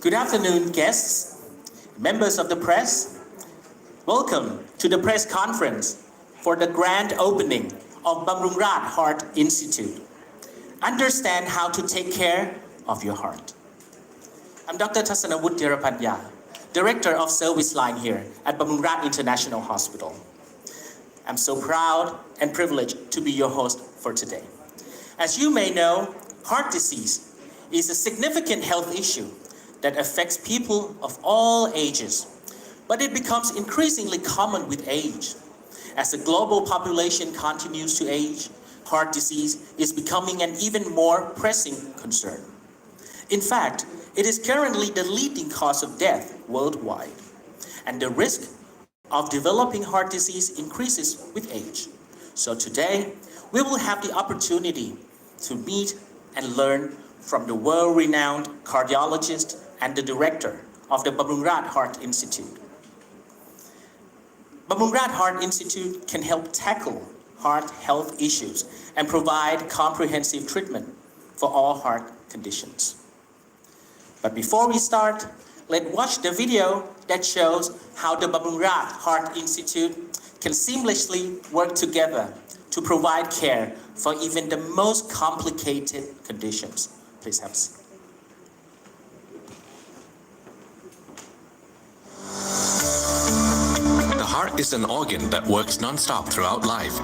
Good afternoon, guests, members of the press. Welcome to the press conference for the grand opening of Bamrung Rat Heart Institute. Understand how to take care of your heart. I'm Dr.ฒนา Director of Service Line here at Bamrung Rat International Hospital. I'm so proud and privileged to be your host for today. As you may know, heart disease is a significant health issue that affects people of all ages, but it becomes increasingly common with age. As the global population continues to age, heart disease is becoming an even more pressing concern. In fact, it is currently the leading cause of death worldwide, and the risk of developing heart disease increases with age. So today, we will have the opportunity to meet and learn from the world-renowned cardiologist and the director of the Bamrung Rat Heart Institute. Bamrung Rat Heart Institute can help tackle heart health issues and provide comprehensive treatment for all heart conditions. But before we start, let's watch the video that shows how the Bamrung Rat Heart Institute can seamlessly work together to provide care for even the most complicated conditions. Please have a seat. The heart is an organ that works non-stop throughout life,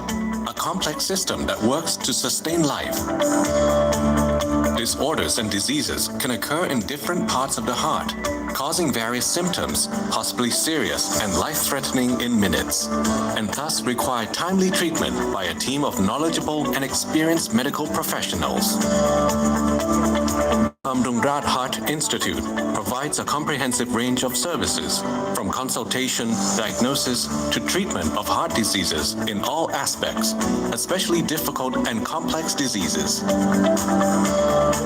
a complex system that works to sustain life. Disorders and diseases can occur in different parts of the heart, causing various symptoms, possibly serious and life-threatening in minutes, and thus require timely treatment by a team of knowledgeable and experienced medical professionals. Bamrung Rat Heart Institute provides a comprehensive range of services, from consultation, diagnosis, to treatment of heart diseases in all aspects, especially difficult and complex diseases.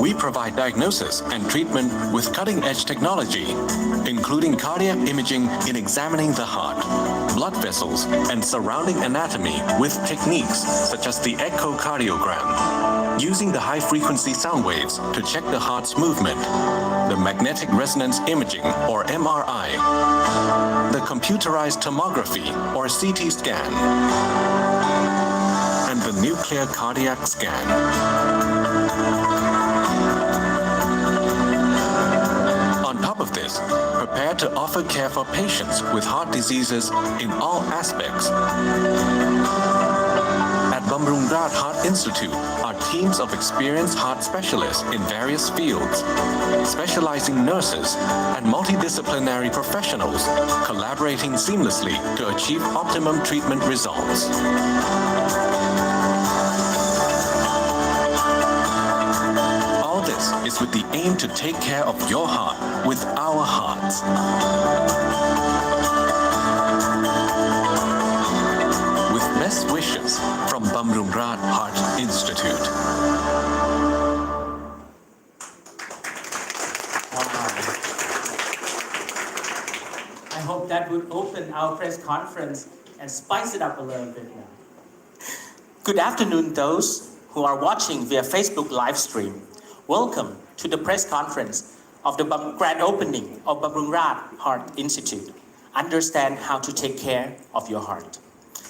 We provide diagnosis and treatment with cutting-edge technology, including cardiac imaging in examining the heart, blood vessels, and surrounding anatomy with techniques such as the echocardiogram, using the high-frequency sound waves to check the heart's movement, the magnetic resonance imaging or MRI, the computerized tomography or CT scan, and the nuclear cardiac scan. On top of this, prepare to offer care for patients with heart diseases in all aspects. At Bamrung Rat Heart Institute are teams of experienced heart specialists in various fields, specializing nurses and multidisciplinary professionals collaborating seamlessly to achieve optimum treatment results. All this is with the aim to take care of your heart with our hearts. With best wishes from Bamrung Rat Heart Institute. I hope that would open our press conference and spice it up a little bit now. Good afternoon, those who are watching via Facebook live stream. Welcome to the press conference of the grand opening of Bamrung Rat Heart Institute. Understand how to take care of your heart.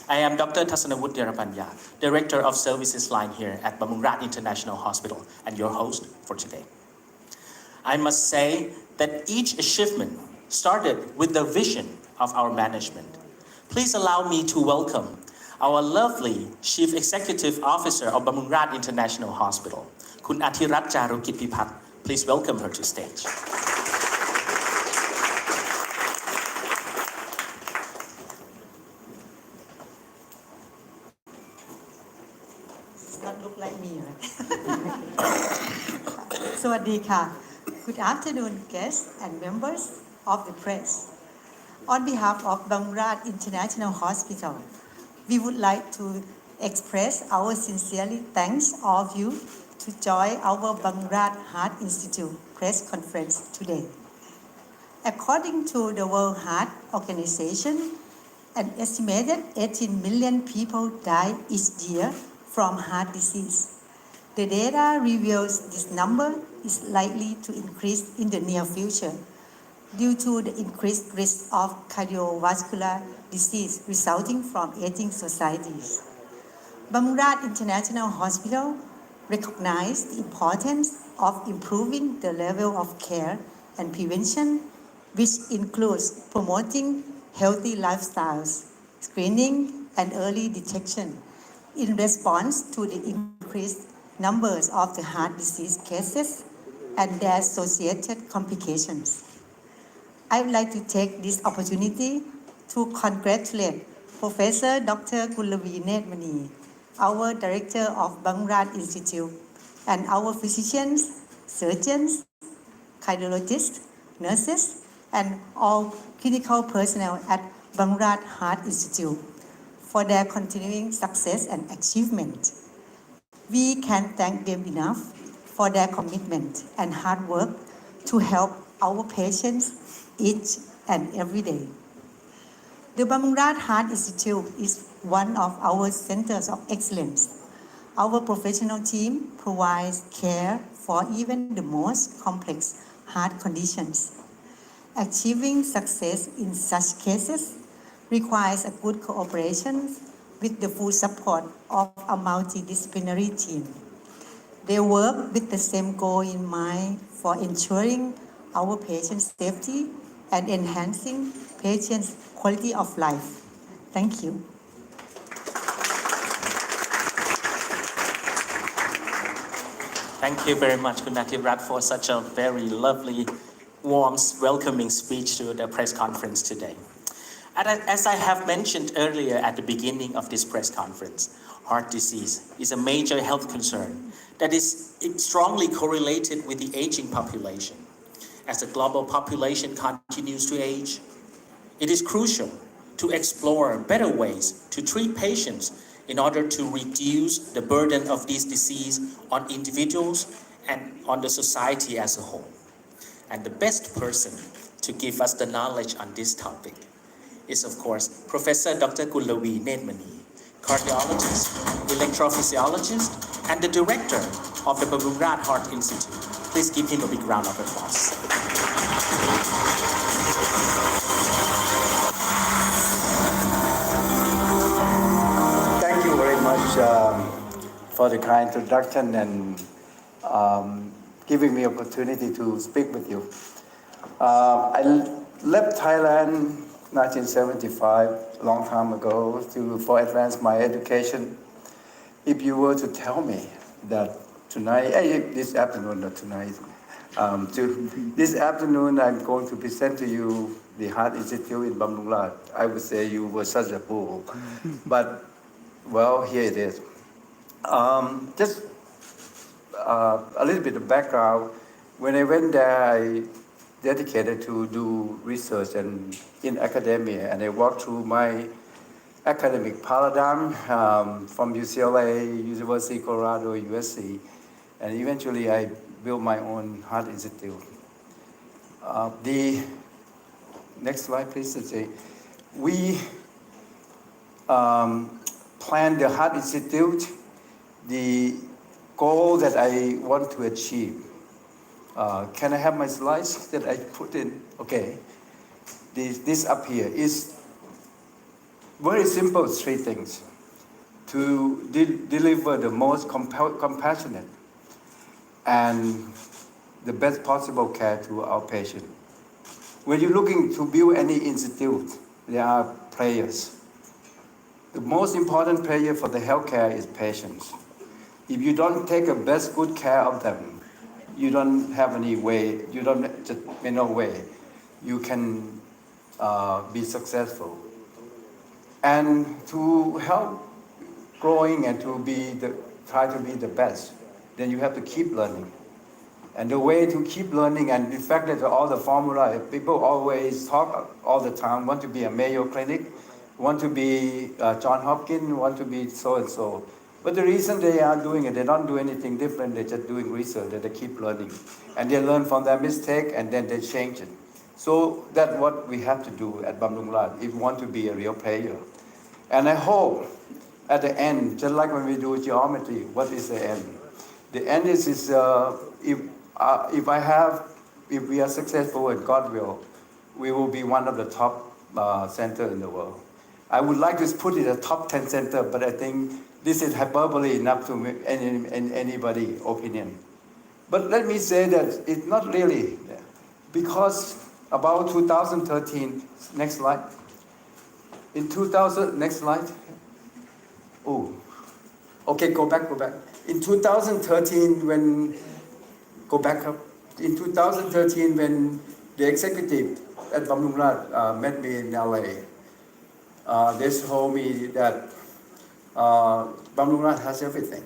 I am Dr.ฒนา Director of Services Line here at Bamrung Rat International Hospital and your host for today. I must say that each achievement started with the vision of our management. Please allow me to welcome our lovely Chief Executive Officer of Bamrung Rat International Hospital, Kun Athirat Jarukit Pipat. Please welcome her to stage. Not look like me, right? สวัสดีค่ะ Good afternoon, guests and members of the press. On behalf of Bamrung Rat International Hospital, we would like to express our sincerely thanks all of you to join our Bamrung Rat Heart Institute press conference today. According to the World Heart Organization, an estimated 18 million people die each year from heart disease. The data reveals this number is likely to increase in the near future due to the increased risk of cardiovascular disease resulting from aging societies. Bamrad International Hospital recognized the importance of improving the level of care and prevention, which includes promoting healthy lifestyles, screening, and early detection in response to the increased numbers of the heart disease cases and their associated complications. I would like to take this opportunity to congratulate Professor Dr. Gullavi Netmani, our Director of Bamrad Institute, and our physicians, surgeons, cardiologists, nurses, and all clinical personnel at Bamrad Heart Institute for their continuing success and achievement. We can't thank them enough for their commitment and hard work to help our patients each and every day. The Bamrad Heart Institute is one of our centers of excellence. Our professional team provides care for even the most complex heart conditions. Achieving success in such cases requires a good cooperation with the full support of a multidisciplinary team. They work with the same goal in mind for ensuring our patients' safety and enhancing patients' quality of life. Thank you. Thank you very much, Kunnakirat, for such a very lovely, warm, welcoming speech to the press conference today. And as I have mentioned earlier at the beginning of this press conference, heart disease is a major health concern that is strongly correlated with the aging population. As the global population continues to age, it is crucial to explore better ways to treat patients in order to reduce the burden of this disease on individuals and on the society as a whole. And the best person to give us the knowledge on this topic is, of course, Professor Dr. Gullavi Netmani, cardiologist, electrophysiologist, and the director of the Bamrad Heart Institute. Please give him a big round of applause. Thank you very much for the kind introduction and giving me opportunity to speak with you. I left Thailand 1975, a long time ago, for advance my education. If you were to tell me that tonight, this afternoon, not tonight, this afternoon I'm going to present to you the Heart Institute in Bamrad, I would say you were such a fool. But, well, here it is. Just a little bit of background. When I went there, I dedicated to do research and in academia, and I walked through my academic paradigm from UCLA, University of Colorado, USC, and eventually I built my own Heart Institute. The next slide, please. We planned the Heart Institute, the goal that I want to achieve. Can I have my slides that I put in? Okay. This up here is very simple, three things. To deliver the most compassionate and the best possible care to our patient. When you're looking to build any institute, there are players. The most important player for the healthcare is patients. If you don't take a best good care of them, you don't have any way, no way you can be successful. And to help growing and try to be the best, then you have to keep learning. And the way to keep learning, and the fact that all the formula, people always talk all the time, want to be a Mayo Clinic, want to be John Hopkins, want to be so and so. But the reason they are doing it, they don't do anything different, they're just doing research, that they keep learning. And they learn from their mistake and then they change it. So that's what we have to do at Bamrad if we want to be a real player. And I hope at the end, just like when we do geometry, what is the end? The end is if we are successful and God will, we will be one of the top center in the world. I would like to put it a top 10 center, but I think this is hyperbole enough to make anybody opinion. But let me say that it's not really, because about 2013, next slide. In 2000, next slide. Oh, okay, go back. In 2013, when, go back up. In 2013, when the executive at Bamrung Rat met me in LA, they told me that Bamrung Rat has everything.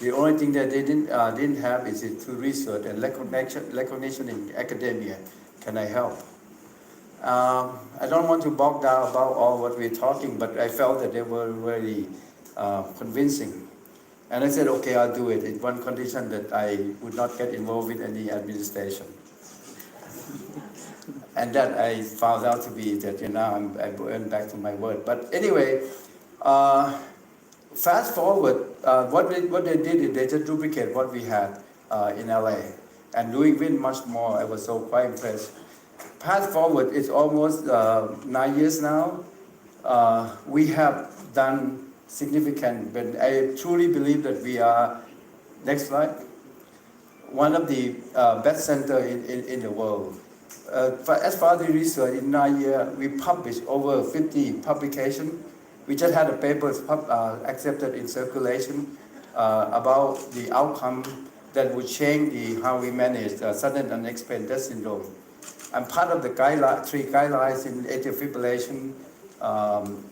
The only thing that they didn't have is to research and recognition in academia. Can I help? I don't want to bog down about all what we're talking, but I felt that they were very convincing. And I said, okay, I'll do it. In one condition, that I would not get involved with any administration. And that I found out to be that, I went back to my word. But anyway, fast forward, what they did is they just duplicate what we had in LA and doing even much more. I was so quite impressed. Fast forward, it's almost 9 years now. We have done significant, but I truly believe that we are, next slide, one of the best center in the world. As far as the research, in 9 years, we published over 50 publications. We just had a paper accepted in circulation about the outcome that would change how we manage sudden unexplained death syndrome. I'm part of the three guidelines in atrial fibrillation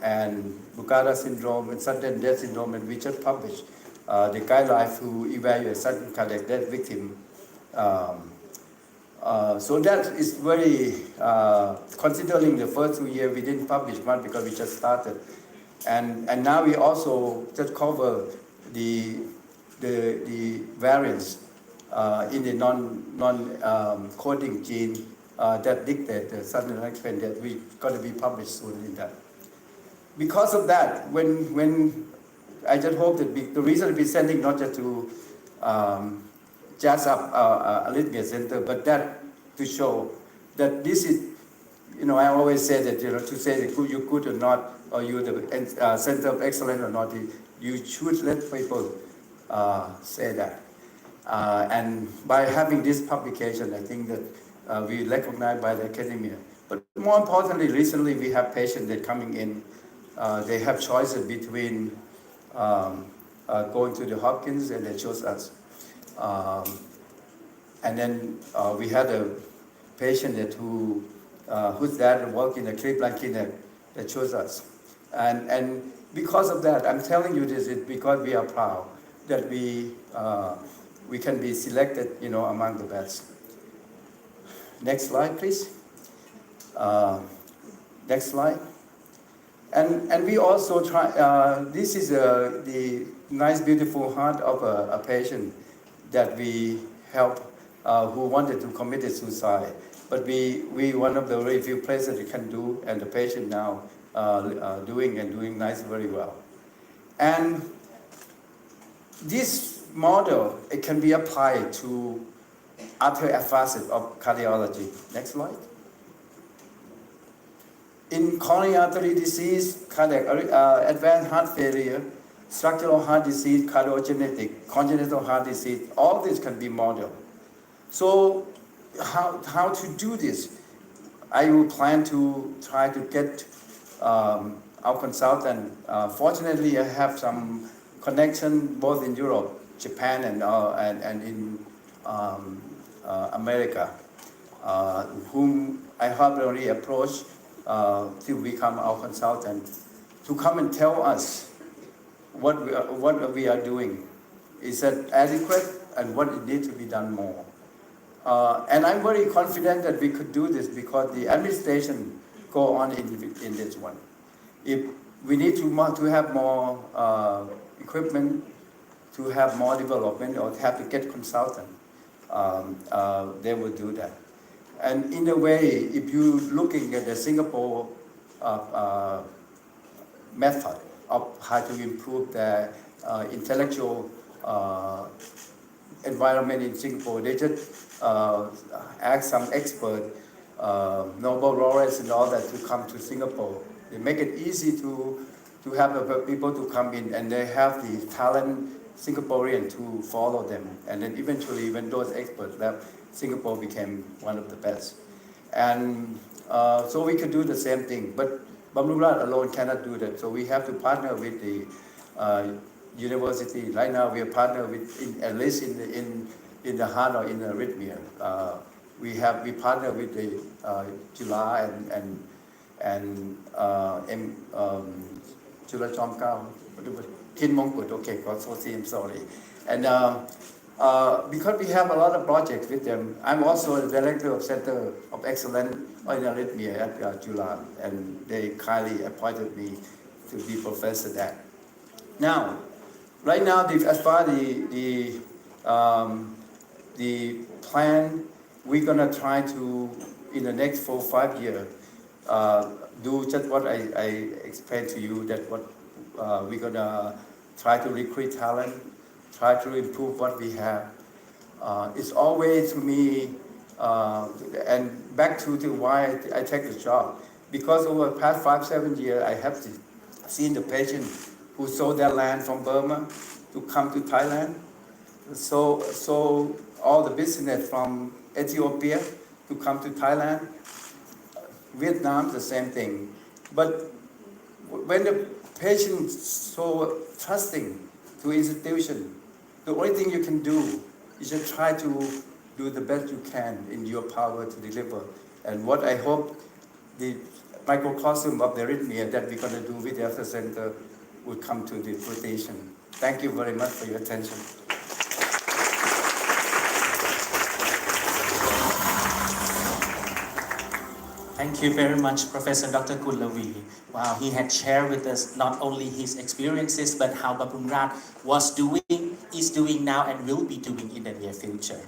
and Bucata syndrome and sudden death syndrome, and we just published the guidelines to evaluate sudden cardiac death victim. So that is very, considering the first 2 years we didn't publish much because we just started. And now we also just cover the variants in the non-coding gene that dictate the sudden unexplained death. We're going to be published soon in that. Because of that, when I just hope that the reason we're sending not just to jazz up arrhythmia center, but that to show that this is, I always say that, to say that you're good or not, or you're the center of excellence or not, you should let people say that. And by having this publication, I think that we recognized by the academia. But more importantly, recently we have patients that coming in, they have choices between going to the Hopkins, and they chose us. And then we had a patient whose dad worked in a Cleveland clinic that chose us. And because of that, I'm telling you this is because we are proud that we can be selected, among the best. Next slide, please. Next slide. And we also try, this is the nice, beautiful heart of a patient that we help who wanted to commit suicide. But we one of the very few places we can do, and the patient now doing nice, very well. And this model, it can be applied to other facets of cardiology. Next slide. In coronary artery disease, cardiac advanced heart failure, structural heart disease, cardiogenetic, congenital heart disease, all this can be modeled. So how to do this? I will plan to try to get our consultant. Fortunately, I have some connection both in Europe, Japan, and in America, whom I have already approached to become our consultant, to come and tell us what we are doing. Is that adequate, and what it needs to be done more? And I'm very confident that we could do this because the administration go on in this one. If we need to have more equipment, to have more development, or have to get consultant, they will do that. And in a way, if you're looking at the Singapore method of how to improve the intellectual environment in Singapore, they just ask some expert Nobel laureates and all that to come to Singapore. They make it easy to have the people to come in, and they have the talent Singaporean to follow them. And then eventually, when those experts left, Singapore became one of the best. And so we could do the same thing, but Bamrung Rat alone cannot do that. So we have to partner with the university. Right now, we are partnered with, at least in the heart or in the arrhythmia. We partner with the July and Chula Chomkao, Kin Mongkut, okay, I'm sorry. And because we have a lot of projects with them, I'm also the director of Center of Excellence in Arrhythmia at July, and they kindly appointed me to be professor there. Now, right now, as far as the plan, we're gonna try to, in the next 4 or 5 years, do just what I explained to you, that what we're gonna try to recruit talent, try to improve what we have. It's always to me, and back to why I take the job, because over the past 5-7 years, I have seen the patients who sold their land from Burma to come to Thailand. So all the business from Ethiopia to come to Thailand. Vietnam, the same thing. But when the patient is so trusting to institution, the only thing you can do is just try to do the best you can in your power to deliver. And what I hope the microcosm of the arrhythmia that we're going to do with the Health Center will come to the fruition. Thank you very much for your attention. Thank you very much, Professor Dr. Kunlavi. Wow, he had shared with us not only his experiences, but how Bamrung Rat was doing, is doing now, and will be doing in the near future.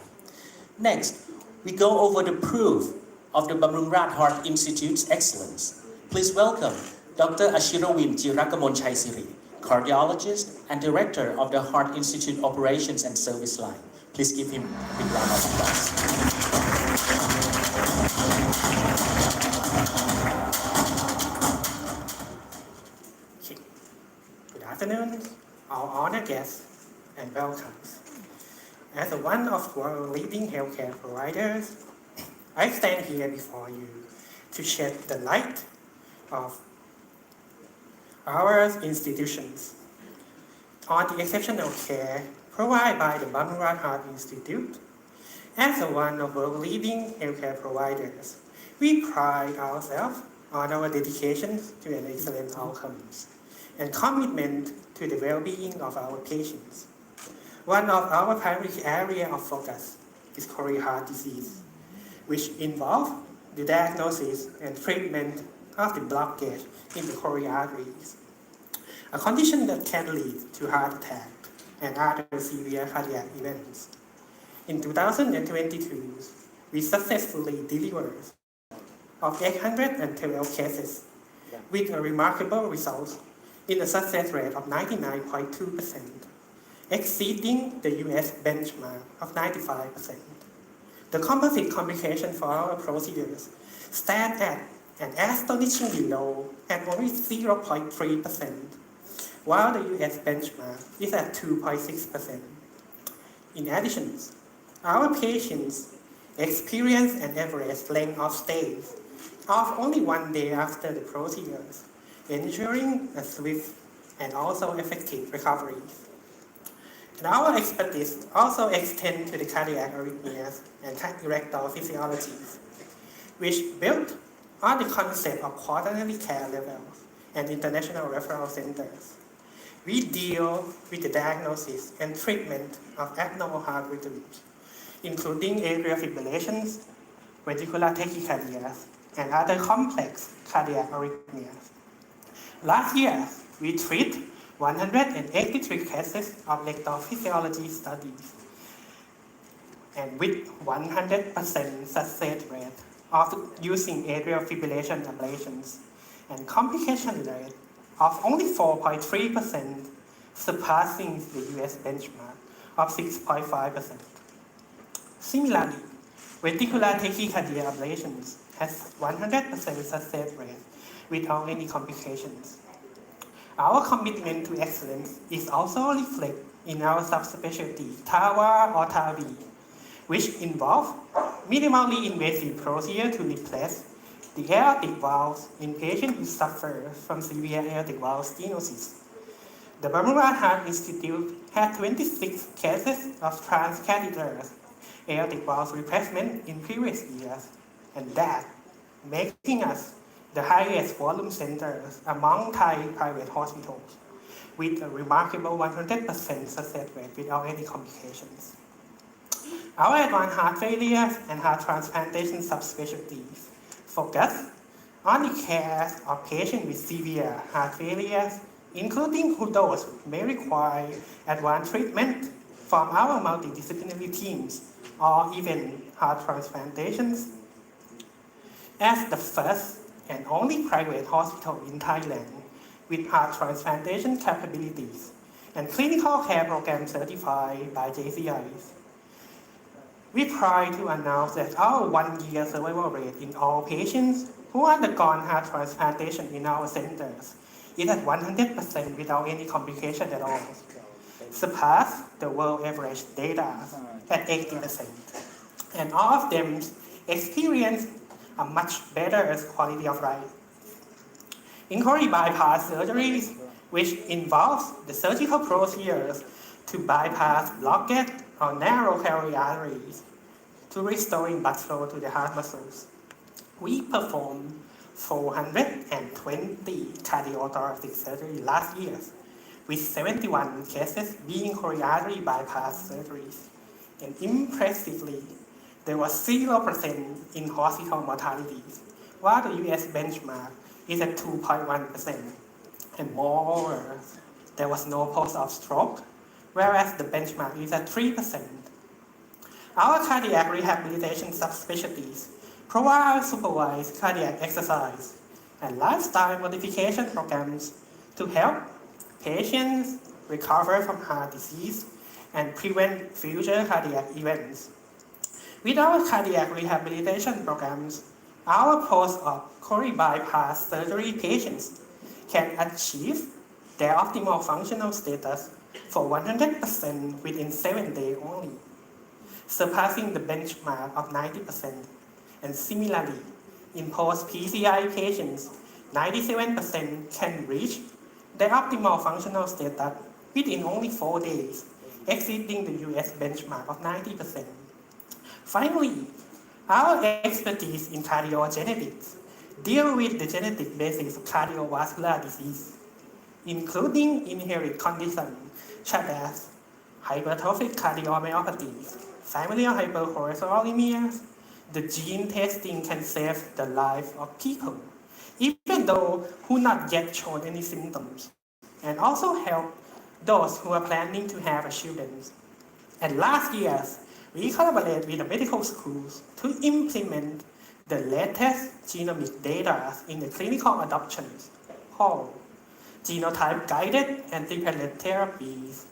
Next, we go over the proof of the Bamrung Rat Heart Institute's excellence. Please welcome Dr. Ashirawin Jirakamon Chaisiri, cardiologist and director of the Heart Institute Operations and Service Line. Please give him a big round of applause. Good afternoon, all honored guests and welcomes. As one of our leading healthcare providers, I stand here before you to shed the light of our institutions on the exceptional care provided by the Bamrung Rat Heart Institute. As one of our leading healthcare providers, we pride ourselves on our dedication to an excellent outcomes and commitment to the well-being of our patients. One of our primary areas of focus is coronary heart disease, which involves the diagnosis and treatment of the blockage in the coronary arteries, a condition that can lead to heart attack and other severe cardiac events. In 2022, we successfully delivered of 812 cases with a remarkable result in a success rate of 99.2%, exceeding the US benchmark of 95%. The composite complication for our procedures stand at an astonishingly low at only 0.3%, while the US benchmark is at 2.6%. In addition, our patients experience an average length of stay of only 1 day after the procedures, ensuring a swift and also effective recovery. And our expertise also extends to the cardiac arrhythmias and erectile physiologies, which built on the concept of quaternary care levels and international referral centers. We deal with the diagnosis and treatment of abnormal heart rhythms, including atrial fibrillations, ventricular tachycardias, and other complex cardiac arrhythmias. Last year, we treated 183 cases of electrophysiology studies, and with 100% success rate of using atrial fibrillation ablations and complication rate of only 4.3%, surpassing the US benchmark of 6.5%. Similarly, Ventricular tachycardia ablations has 100% success rate without any complications. Our commitment to excellence is also reflected in our subspecialty TAWA or TAVI, which involve minimally invasive procedure to replace the aortic valves in patients who suffer from severe aortic valve stenosis. The Bumrungrad Heart Institute had 26 cases of transcatheter aortic valve replacement in previous years, and that making us the highest volume centers among Thai private hospitals, with a remarkable 100% success rate without any complications. Our advanced heart failure and heart transplantation subspecialties focus on the care of patients with severe heart failure, including those who may require advanced treatment from our multidisciplinary teams or even heart transplantations. As the first and only private hospital in Thailand with heart transplantation capabilities and clinical care program certified by JCIs, we pride to announce that our one-year survival rate in all patients who undergone heart transplantation in our centers is at 100% without any complication at all, surpass the world average data at 80%, and all of them experience a much better quality of life. Inquiry bypass surgeries, which involves the surgical procedures to bypass blockage or narrow coronary arteries to restoring blood flow to the heart muscles. We performed 420 cardiothoracic surgery last year, with 71 cases being coronary artery bypass surgeries. And impressively, there was 0% in hospital mortalities, while the US benchmark is at 2.1%. And moreover, there was no post-op stroke, whereas the benchmark is at 3%. Our cardiac rehabilitation subspecialties provide supervised cardiac exercise and lifestyle modification programs to help patients recover from heart disease and prevent future cardiac events. With our cardiac rehabilitation programs, our post-op coronary bypass surgery patients can achieve their optimal functional status for 100% within 7 days only, surpassing the benchmark of 90%. And similarly, in post-PCI patients, 97% can reach their optimal functional status within only 4 days, exceeding the US benchmark of 90%. Finally, our expertise in cardiogenetics deal with the genetic basis of cardiovascular disease, including inherited conditions such as hypertrophic cardiomyopathies, familial hypercholesterolemia. The gene testing can save the life of people, even though who not yet shown any symptoms, and also help those who are planning to have children. And last year, we collaborated with the medical schools to implement the latest genomic data in the clinical adoptions called genotype-guided antipellet therapies.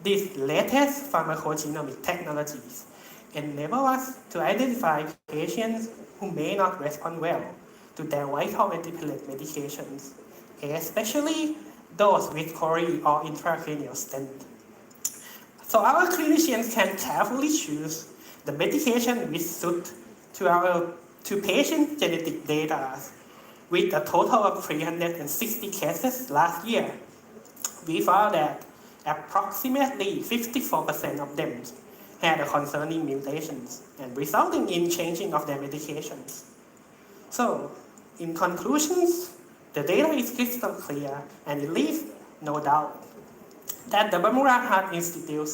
These latest pharmacogenomic technologies enable us to identify patients who may not respond well to their vital antipellet medications, especially those with coronary or intracranial stent. So our clinicians can carefully choose the medication which suit to patient genetic data. With a total of 360 cases last year, we found that approximately 54% of them had a concerning mutations and resulting in changing of their medications. So, in conclusions, the data is crystal clear and it leaves no doubt that the Bumrungrad Heart Institute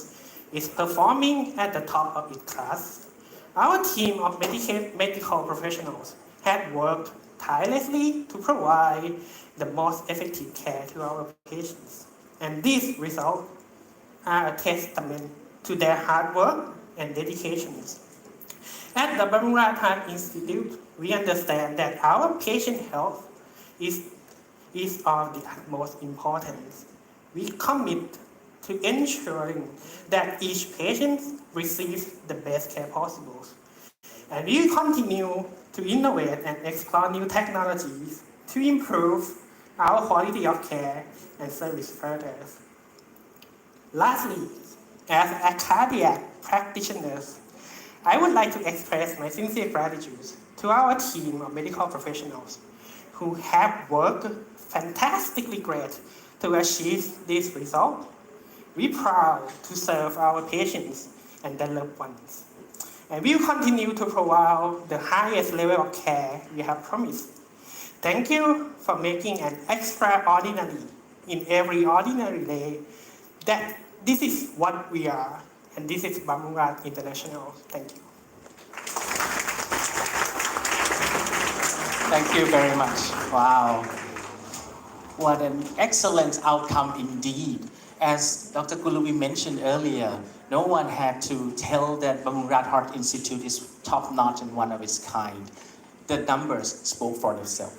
is performing at the top of its class. Our team of medical professionals had worked tirelessly to provide the most effective care to our patients. And these results are a testament to their hard work and dedications. At the Bumrungrad Heart Institute, we understand that our patient health is of the utmost importance. We commit to ensuring that each patient receives the best care possible. And we will continue to innovate and explore new technologies to improve our quality of care and service further. Lastly, as a cardiac practitioner, I would like to express my sincere gratitude to our team of medical professionals who have worked fantastically great to achieve this result. We're proud to serve our patients and their loved ones. And we will continue to provide the highest level of care we have promised. Thank you for making an extraordinary in every ordinary day that this is what we are, and this is Bamrungrad International. Thank you. Thank you very much. Wow. What an excellent outcome indeed. As Dr. Gulawi mentioned earlier, no one had to tell that Bamrungrad Heart Institute is top-notch and one of its kind. The numbers spoke for themselves.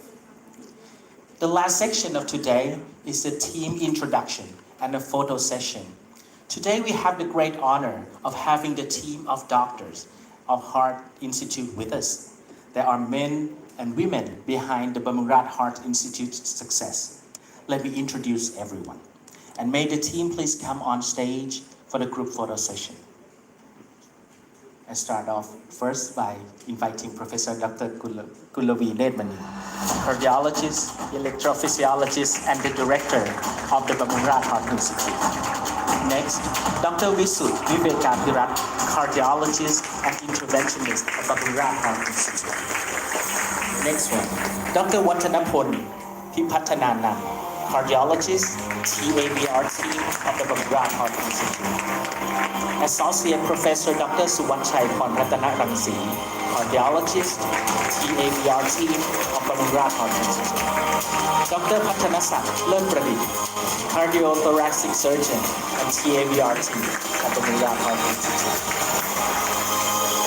The last section of today is the team introduction and a photo session. Today we have the great honor of having the team of doctors of Heart Institute with us. There are men and women behind the Bamrungrad Heart Institute's success. Let me introduce everyone. And may the team please come on stage for the group photo session. I start off first by inviting Professor Dr. Gulawi Nedmani, cardiologist, electrophysiologist, and the director of the Bamrungrad Heart Institute. Next, Dr. Visut Vivekapirat, cardiologist and interventionist of Bamrungrad Heart Institute. Next one, Dr. Watanapon Pipatananan, cardiologist, TABR team of the Bamrungrad Heart Institute. Associate Professor Dr. Suwanchai Ratana Rangsi, cardiologist, TABR team of Bamrungrad Heart Institute. Dr. Patanasak Lerpradit, cardiothoracic surgeon and TABR team of Bamrungrad Heart Institute.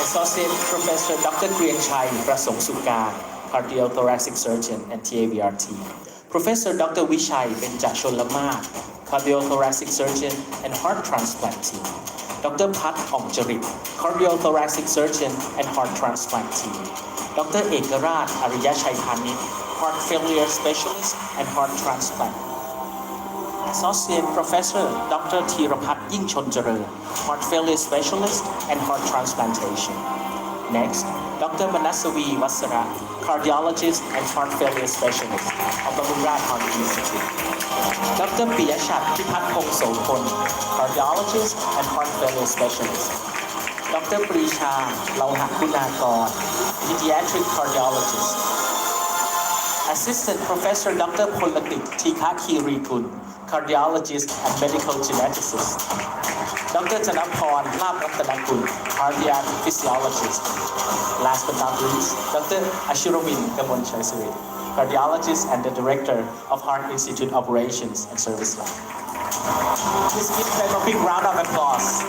Associate Professor Dr. Grianchai Prasong Sukar, cardiothoracic surgeon and TABR team. Professor Dr. Vishai Benjacholama, cardiothoracic surgeon and heart transplant team. Dr. Pat Ongjarit, cardiothoracic surgeon and heart transplant team. Dr. Ekarat Ariyachai Panit, heart failure specialist and heart transplant. Associate Professor Dr. Thirapat Yingchonjarer, heart failure specialist and heart transplantation. Next, Dr. Manasavi Vasara, cardiologist and heart failure specialist of Bamrungrad Heart Institute. Dr. Piyashat Pipatkong Sopon, cardiologist and heart failure specialist. Dr. Prisha Lauhakunakor, pediatric cardiologist. Assistant Professor Dr. Polatik Tikakirikun, cardiologist and medical geneticist. Dr. Janapon Labrattanakun, cardiac physiologist. Last but not least, Dr. Ashirawin Gamonchaisuri, cardiologist and the director of Heart Institute Operations and Service Lab. Please give them a big round of applause.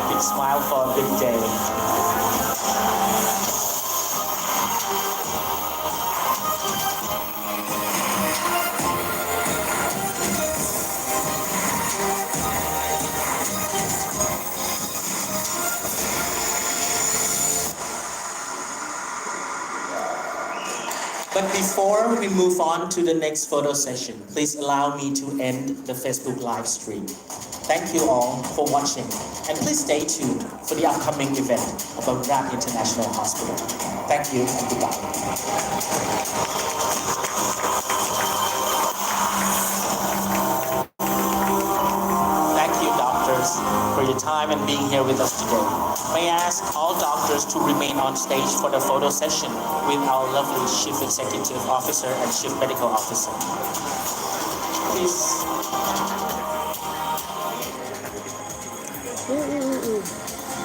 Big smile for a big day. But before we move on to the next photo session, please allow me to end the Facebook live stream. Thank you all for watching, and please stay tuned for the upcoming event of Bamrungrad International Hospital. Thank you and goodbye. Thank you, doctors, for your time and being here with us today. May I ask all doctors to remain on stage for the photo session with our lovely Chief Executive Officer and Chief Medical Officer. Please. ภูมิ